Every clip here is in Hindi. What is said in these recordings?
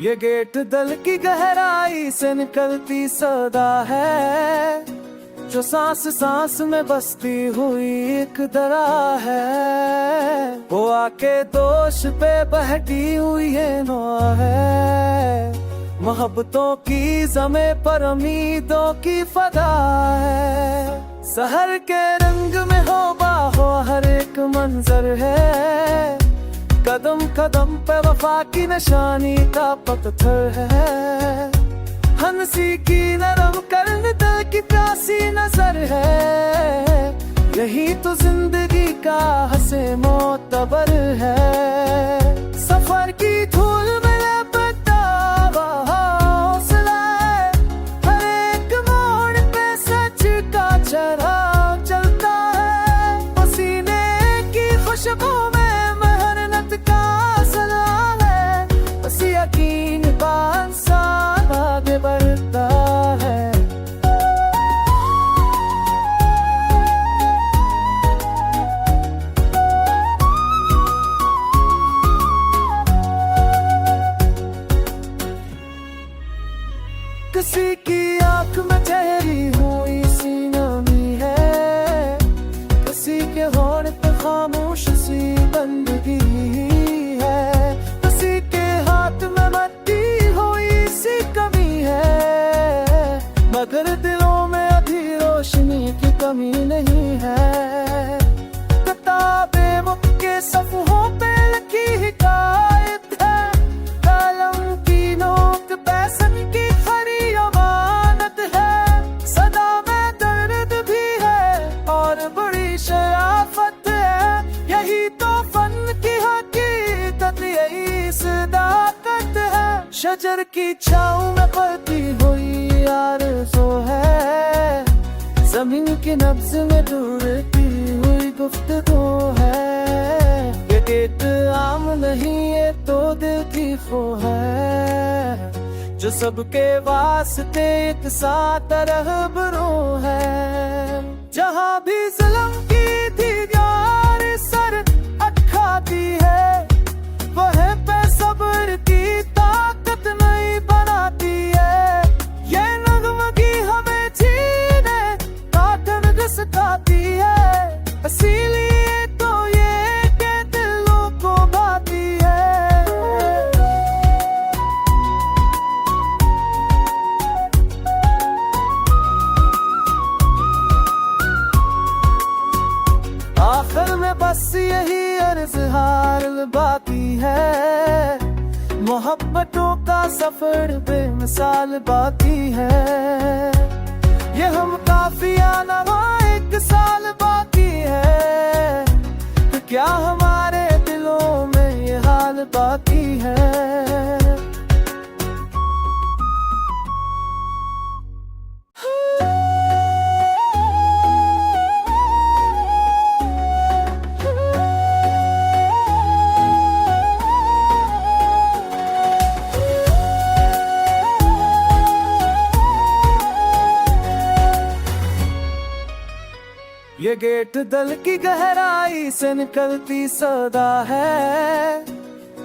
ये गेट दिल की गहराई से निकलती सदा है, जो सांस सांस में बसती हुई एक दरा है। वो आके दोष पे बहती हुई ये नौआ है, मोहब्बतों की ज़मे पर उम्मीदों की फदा है। शहर के रंग में हो बाहो हर एक मंजर है, कदम कदम पे वफा की निशानी का पत्थर है। हंसी की नरम करने दिल की प्यासी नजर है, यही तो जिंदगी का हंसे मोतबर है। सफर की धूल में लिपटा हुआ हौसला है, हर एक मोड़ पे सच का चराग जलता है। पसीने की खुशबू में मेहनत का सलाल है, बस यकीन का इंसान आगे बढ़ता है। किसी की आंख में ठहरी हुई सी नमी है, किसी के होठ पे खामोश सी बंदगी है, किसी के हाथ में मट्टी हुई सी कमी है, मगर दिलों में अभी रोशनी की कमी नहीं है। किताबें मुख के सफ़हों पे लिखी हिकायत है, कलम की नोक पैसन की खरी अमानत है। सदा में दर्द भी है और बड़ी शराफत है, यही तो फन की हकीकत, यही सदाकत है। शजर की छाँव में पलती हुई आरज़ू है, ज़मीन की नब्ज़ में ढूंढती हुई गुफ्तगू है। ये गेट आम नहीं, ये तो दिल की खो है, जो सबके वास्ते एक साथ रहबरो है। जहाँ भी जुल्म की दीवार सर अटकाती है, वह पे सब्र की ताकत नहीं बनाती है। ये नगमगी हमें जीने का दर्द सिखाती है, इसीलिए तो ये के दिलों को भाती है। आखिर में बस यही अर्ज़ हाल बाकी है, मोहब्बतों का सफर बेमिसाल बाकी है। ये हम काफिया नवा एक साल बाकी है, तो क्या हमारे दिलों में ये हाल बाकी है। ये गेट दिल की गहराई से निकलती सदा है,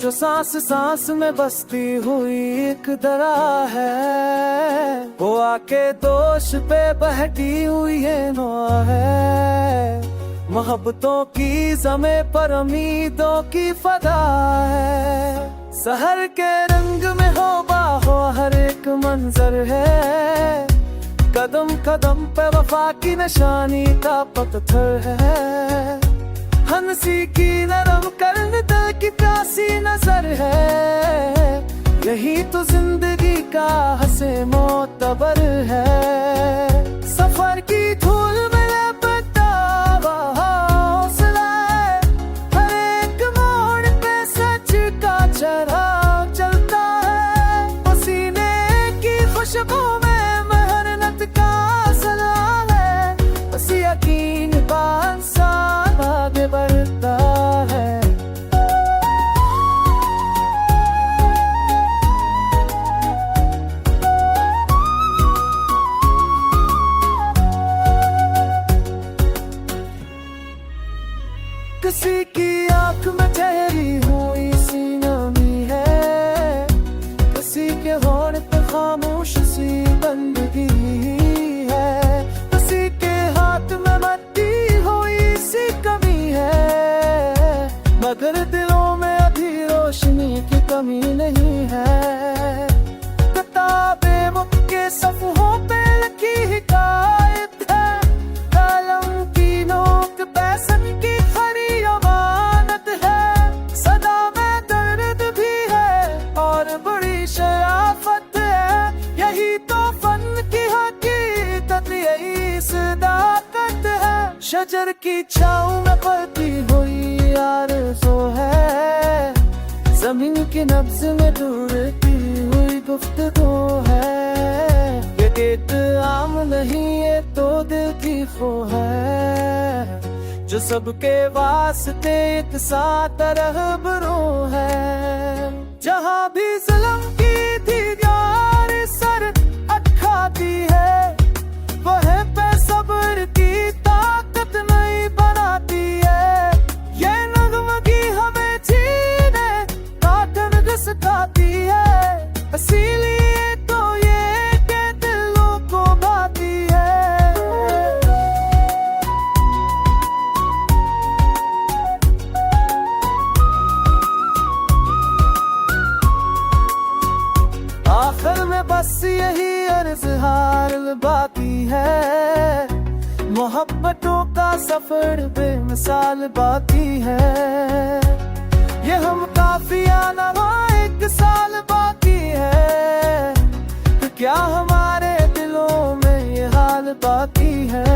जो सांस सांस में बसती हुई एक दरा है। वो आके दोष पे बहती हुई ये नौआ है, मोहब्बतों की ज़मे पर उम्मीदों की फदा है। शहर के रंग में हो बाहो हर एक मंजर है, कदम कदम पे वफा की निशानी का पत्थर है। हंसी की नरम करने दिल की प्यासी नजर है, यही तो जिंदगी का हंसे मोतबर है। सफर की धूल में लिपटा हुआ हौसला है, हर एक मोड़ पे सच का चराग जलता है। पसीने की खुशबू में मेहनत का सलाल है, बस यकीन का इंसान आगे बढ़ता है। दिलों में अभी रोशनी की कमी नहीं है। किताबें मुख के सफ़हों पे लिखी हिकायत है, कलम की नोक पैसन की खरी अमानत है। सदा में दर्द भी है और बड़ी शराफत है, यही तो फन की हकीकत, यही सदाकत है। शजर की छाँव में पलती हुई आरज़ू है, ज़मीन के नब्ज़ में ढूंढती हुई गुफ्तगू है। ये एक आम नहीं, ये तो दिल की खो है, जो सबके वास्ते एक साथ रहबरो है। जहाँ भी जुल्म की दीवार सर अटकाती है, वह पे सब्र की ताकत नहीं बनाती है। ये नगमगी हमें जीने का दर्द सिखाती है, इसीलिए तो ये के दिलों को भाती है। आखिर में बस यही अर्ज़ हार बाकी है, मोहब्बतों का सफर बेमिसाल बाकी है। ये हम काफिया नवा एक साल बाकी है, तो क्या हमारे दिलों में ये हाल बाकी है।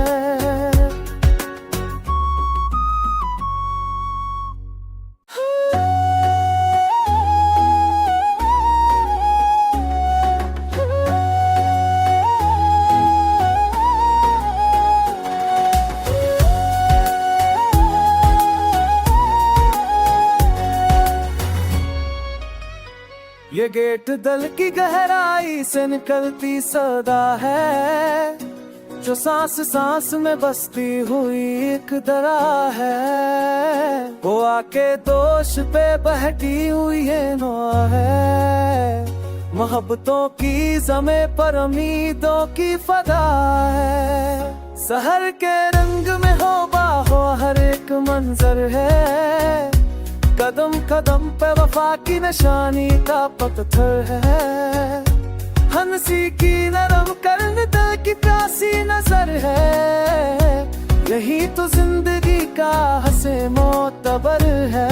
ये गेट दिल की गहराई से निकलती सदा है, जो सांस सांस में बसती हुई एक दरा है। वो आके दोष पे बहती हुई ये नौआ है, मोहब्बतों की ज़मे पर उम्मीदों की फदा है। सहर के रंग में हो बाहो हर एक मंजर है, कदम कदम पे वफा की निशानी का पत्थर है। हंसी की नरम करन दिल की प्यासी नजर है, यही तो जिंदगी का हंसे मोतबर है।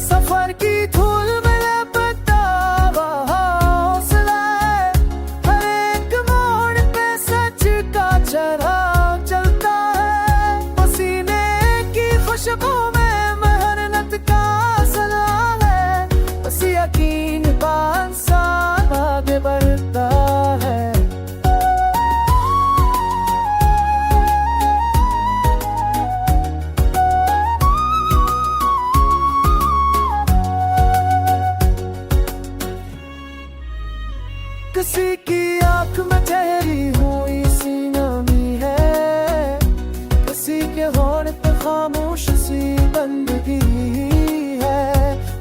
सफर की धूल में लिपटा हुआ हौसला है, हर एक मोड़ पे सच का चराग जलता है। पसीने की खुशबू यकीन इंसान आगे बढ़ता है। किसी की आंख में ठहरी हुई सी नमी है, किसी के होठ पे खामोश सी बंदगी है,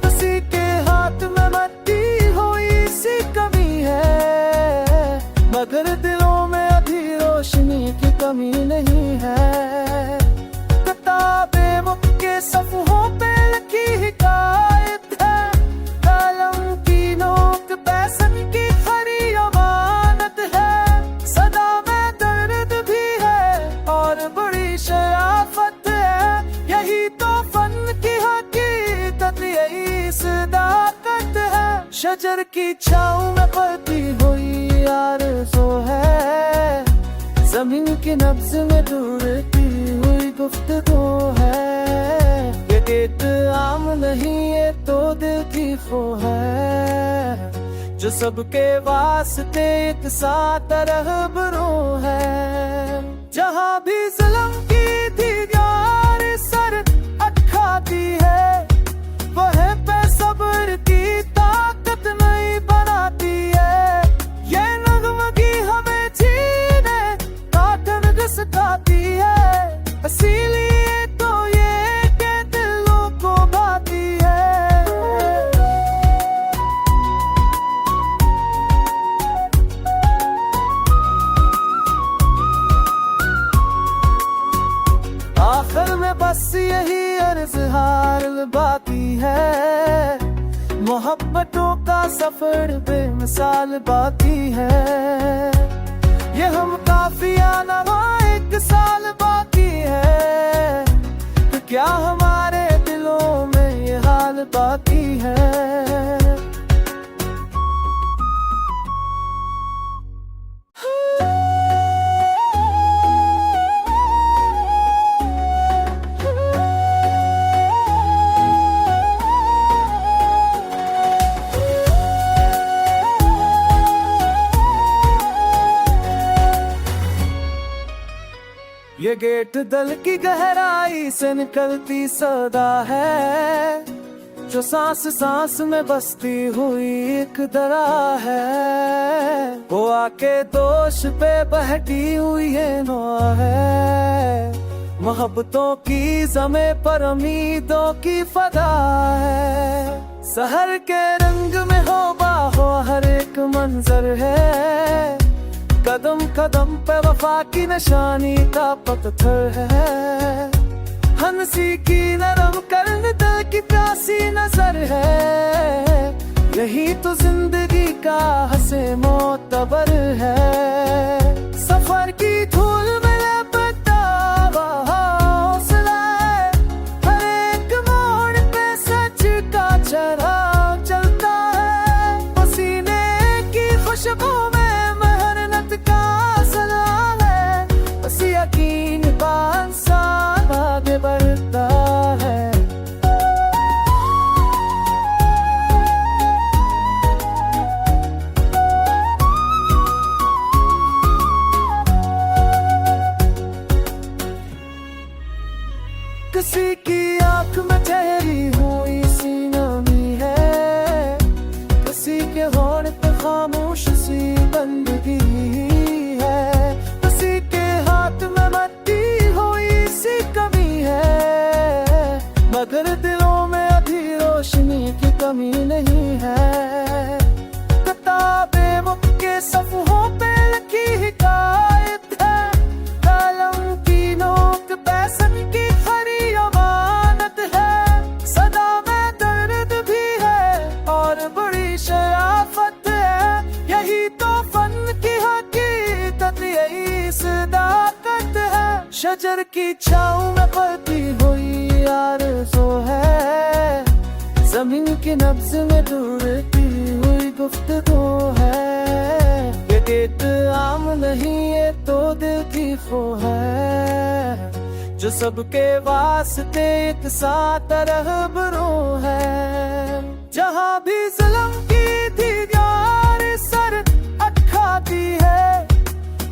किसी के हाथ में मट्टी हुई सी कमी है, मगर दिलों में अभी रोशनी की कमी नहीं है। किताबें मुख के सफ़हों पे लिखी हिकायत है, कलम की नोक पैसन की खरी अमानत है। सदा में दर्द भी है और बड़ी शराफत है, यही तो फन की हकीकत, यही सदाकत है। शजर की छाँव में पलती हुई आरज़ू है, ज़मीन के नब्ज़ में ढूंढती हुई गुफ्तगू है। ये एक आम नहीं, ये तो दिल की खो है, जो सबके वास्ते एक साथ रहबरो है। जहाँ भी जुल्म की दीवार सर अटकाती है, वह पे सब्र की ताकत नहीं बनाती है। ये नगमगी हमें जीने का दर्द सिखाती है, इसीलिए तो ये के दिलों को भाती है। आखिर में बस यही अर्ज़ हार बाकी है। मोहब्बतों का सफर बेमिसाल बाकी है। ये हम काफिया नवा एक साल बाकी है, तो क्या हमारे दिलों में ये हाल बाकी है। ये गेट दिल की गहराई से निकलती सदा है, जो सांस सांस में बसती हुई एक दरा है। वो आके दोष पे बहती हुई ये नौआ है। मोहब्बतों की ज़मे पर उम्मीदों की फदा है। शहर के रंग में हो बाहो हर एक मंजर है। कदम कदम पे वफा की निशानी का पत्थर है। हंसी की नरम करन दिल की प्यासी नजर है। यही तो जिंदगी का हंसे मोतबर है। सफर की धूल में लिपटा हुआ हौसला है। हर एक मोड़ पे सच का चराग जलता है। पसीने की खुशबू यकीन इंसान आगे बढ़ता है। किसी की आंख में ठहरी हुई सी नमी है। किसी के होठ पे खामोश सी बंदगी है। किसी के हाथ में मट्टी हुई सी कमी है, मगर दिलों में अभी रोशनी की कमी नहीं है। किताबे मुख के सफ़हों पे लिखी हिकायत है। कलम की नोक पैसन की खरी अमानत है। सदा में दर्द भी है और बड़ी शराफत है। यही तो फन की हकीकत, यही सदाकत है। शजर की छाँव में पलती हुई आरज़ू है। जमीन की नब्ज़ में ढूंढती हुई गुफ्तगू है। ये गेट आम नहीं, ये तो दिल की खो है, जो सबके वास्ते एक साथ रहबरो है। जहाँ भी जुल्म की दीवार सर अटकाती है,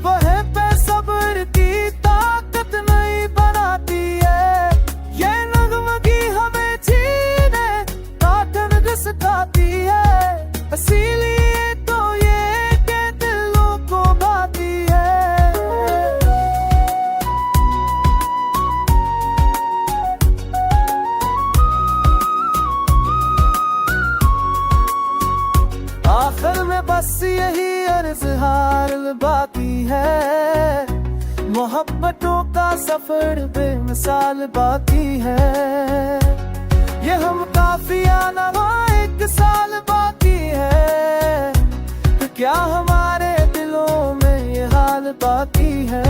वह पे सब्र की ताकत नहीं बनाती है। ये नगमगी हमें जीने का ढंग सिखाती है। इसीलिए तो ये के दिलों को भाती है। आखिर में बस यही अर्ज़ हाल बाकी है। मोहब्बतों का सफर बेमिसाल बाकी है। ये हम काफिया नवा एक साल बाकी है, तो क्या हमारे दिलों में ये हाल बाकी है।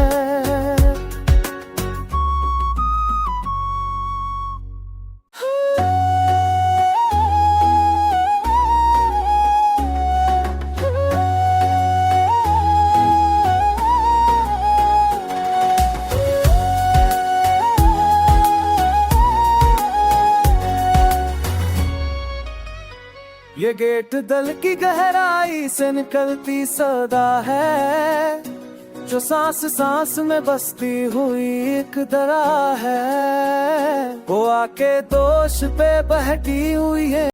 ये गेट दिल की गहराई से निकलती सदा है, जो सांस सांस में बसती हुई एक दरा है। वो आके दोष पे बहती हुई है।